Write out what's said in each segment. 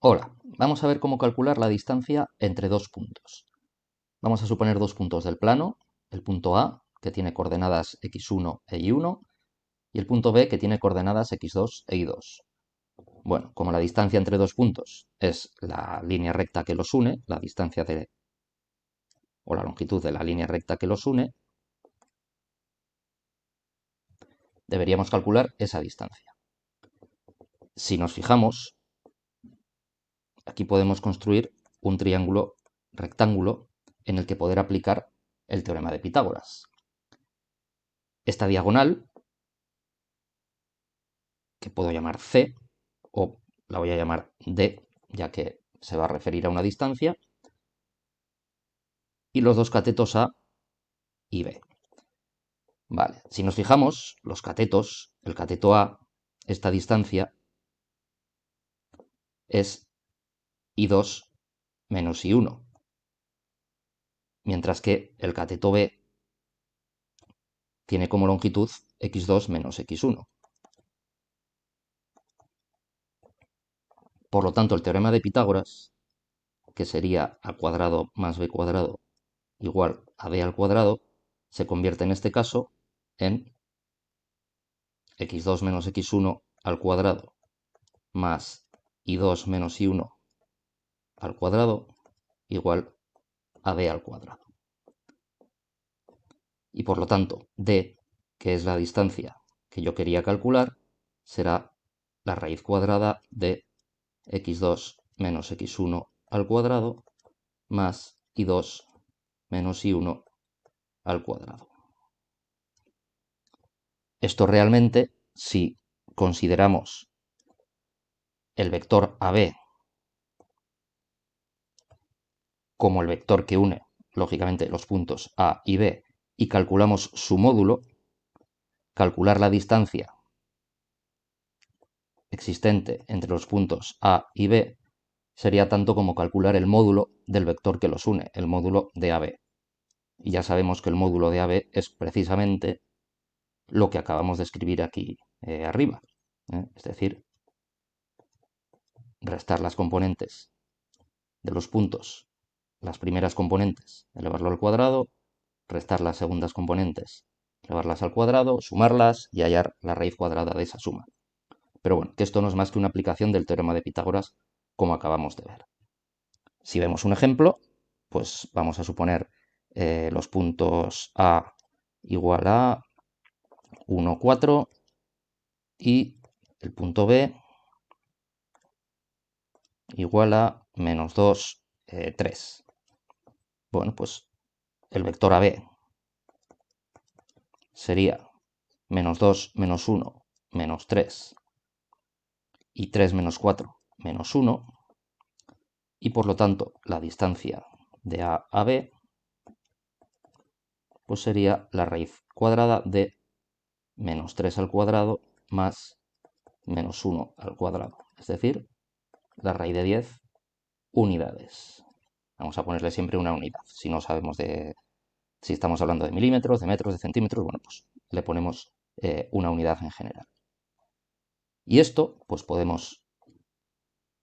Hola, vamos a ver cómo calcular la distancia entre dos puntos. Vamos a suponer dos puntos del plano, el punto A, que tiene coordenadas x1 e y1, y el punto B, que tiene coordenadas x2 e y2. Bueno, como la distancia entre dos puntos es la línea recta que los une, la distancia o la longitud de la línea recta que los une, deberíamos calcular esa distancia. Si nos fijamos, aquí podemos construir un triángulo rectángulo en el que poder aplicar el teorema de Pitágoras. Esta diagonal, que puedo llamar C, o la voy a llamar D, ya que se va a referir a una distancia, y los dos catetos A y B. Vale, si nos fijamos, los catetos, el cateto A, esta distancia es I2 menos I1, mientras que el cateto B tiene como longitud x2 menos x1. Por lo tanto, el teorema de Pitágoras, que sería a cuadrado más b cuadrado igual a b al cuadrado, se convierte en este caso en x2 menos x1 al cuadrado más i2 menos i1 al cuadrado igual a b al cuadrado. Y por lo tanto, d, que es la distancia que yo quería calcular, será la raíz cuadrada de x2 menos x1 al cuadrado más i2 menos i1 al cuadrado. Esto realmente, si consideramos el vector AB como el vector que une, lógicamente, los puntos A y B, y calculamos su módulo, calcular la distancia existente entre los puntos A y B sería tanto como calcular el módulo del vector que los une, el módulo de AB. Y ya sabemos que el módulo de AB es precisamente lo que acabamos de escribir aquí arriba. Es decir, restar las componentes de los puntos, las primeras componentes, elevarlo al cuadrado, restar las segundas componentes, elevarlas al cuadrado, sumarlas y hallar la raíz cuadrada de esa suma. Pero bueno, que esto no es más que una aplicación del teorema de Pitágoras, como acabamos de ver. Si vemos un ejemplo, pues vamos a suponer los puntos A igual a 1, 4 y el punto B igual a menos 2, 3. Bueno, pues el vector AB sería menos 2 menos 1 menos 3 y 3 menos 4 menos 1, y por lo tanto la distancia de A a B pues sería la raíz cuadrada de menos 3 al cuadrado más menos 1 al cuadrado, es decir, la raíz de 10 unidades. Vamos a ponerle siempre una unidad. Si no sabemos si estamos hablando de milímetros, de metros, de centímetros, bueno, pues le ponemos una unidad en general. Y esto, pues podemos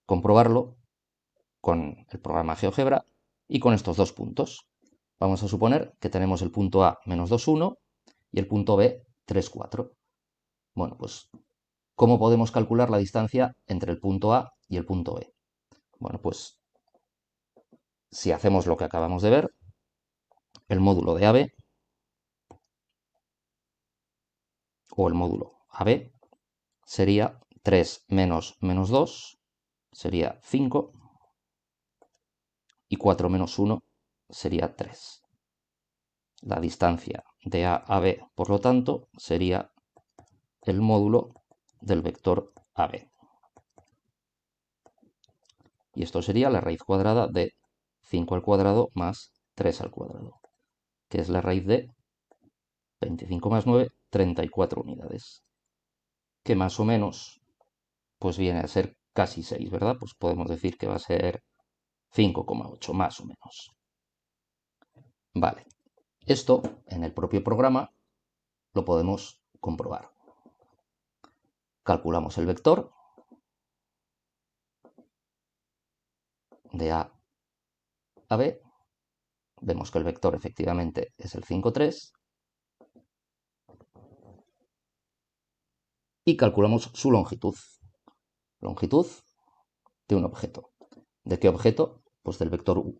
comprobarlo con el programa GeoGebra y con estos dos puntos. Vamos a suponer que tenemos el punto A menos 2, 1 y el punto B 3, 4. Bueno, pues, ¿cómo podemos calcular la distancia entre el punto A y el punto B? Bueno, pues, si hacemos lo que acabamos de ver, el módulo de AB o el módulo AB sería 3 menos menos 2, sería 5, y 4 menos 1 sería 3. La distancia de A a B, por lo tanto, sería el módulo del vector AB. Y esto sería la raíz cuadrada de 5 al cuadrado más 3 al cuadrado, que es la raíz de 25 más 9, 34 unidades. Que más o menos, pues viene a ser casi 6, ¿verdad? Pues podemos decir que va a ser 5,8 más o menos. Vale, esto en el propio programa lo podemos comprobar. Calculamos el vector de A a B, vemos que el vector efectivamente es el 5, 3, y calculamos su longitud. Longitud de un objeto. ¿De qué objeto? Pues del vector U.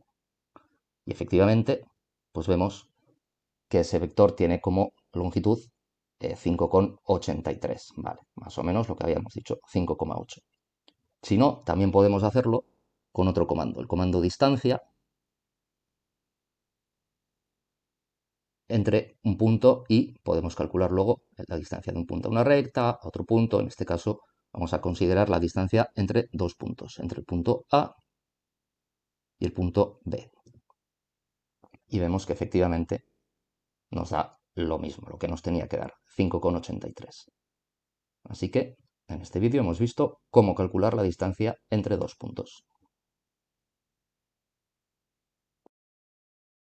Y efectivamente, pues vemos que ese vector tiene como longitud 5,83, ¿vale? Más o menos lo que habíamos dicho, 5,8. Si no, también podemos hacerlo con otro comando, el comando distancia entre un punto y podemos calcular luego la distancia de un punto a una recta, a otro punto, en este caso vamos a considerar la distancia entre dos puntos, entre el punto A y el punto B. Y vemos que efectivamente nos da lo mismo, lo que nos tenía que dar, 5,83. Así que en este vídeo hemos visto cómo calcular la distancia entre dos puntos.